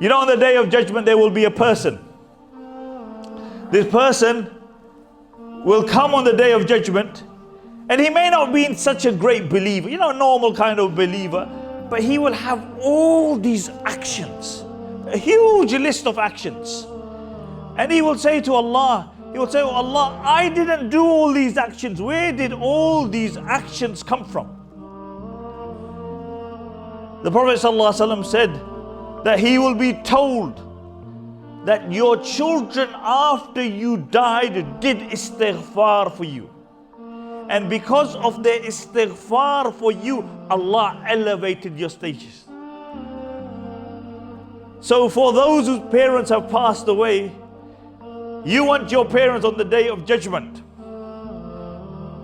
You know, on the Day of Judgment, there will be a person. This person will come on the Day of Judgment, and he may not be such a great believer, you know, normal kind of believer, but he will have all these actions, a huge list of actions. And he will say to Allah, "Oh Allah, I didn't do all these actions. Where did all these actions come from?" The Prophet ﷺ said that he will be told that your children after you died did istighfar for you. And because of their istighfar for you, Allah elevated your stages. So for those whose parents have passed away, you want your parents on the Day of Judgment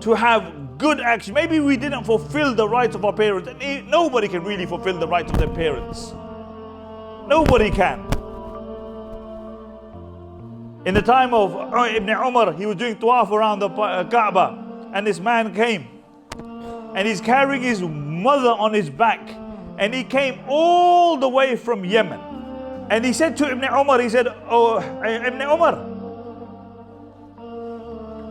to have good action. Maybe we didn't fulfill the rights of our parents. And nobody can really fulfill the rights of their parents. Nobody can. In the time of Ibn Umar, he was doing tawaf around the Kaaba, and this man came, and he's carrying his mother on his back, and he came all the way from Yemen. And he said to Ibn Umar, he said, "Oh, Ibn Umar,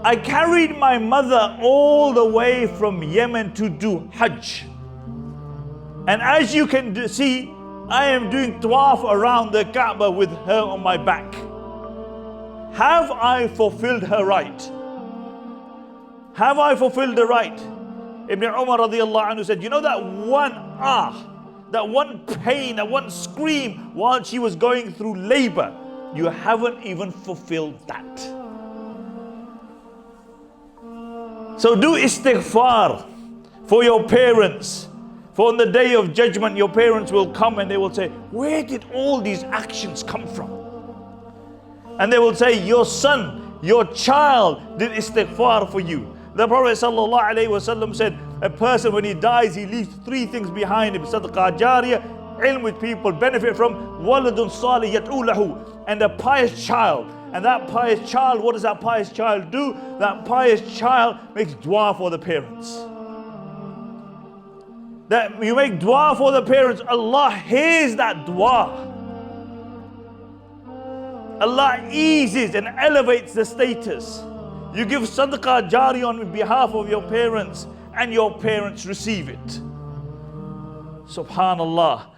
I carried my mother all the way from Yemen to do Hajj. And as you can see, I am doing tawaf around the Kaaba with her on my back. Have I fulfilled her right? Have I fulfilled the right?" Ibn Umar radiallahu anhu said, "You know that one that one pain, that one scream while she was going through labor, you haven't even fulfilled that." So do istighfar for your parents. For on the Day of Judgment, your parents will come and they will say, "Where did all these actions come from?" And they will say, "Your son, your child did istighfar for you." The Prophet ﷺ said, a person when he dies, he leaves three things behind him: sadaqah jariyah, ilm which people benefit from, waladun salih yad'u lahu, and a pious child. And that pious child, what does that pious child do? That pious child makes dua for the parents. That you make dua for the parents, Allah hears that dua. Allah eases and elevates the status. You give sadaqah jari on behalf of your parents, and your parents receive it. Subhanallah.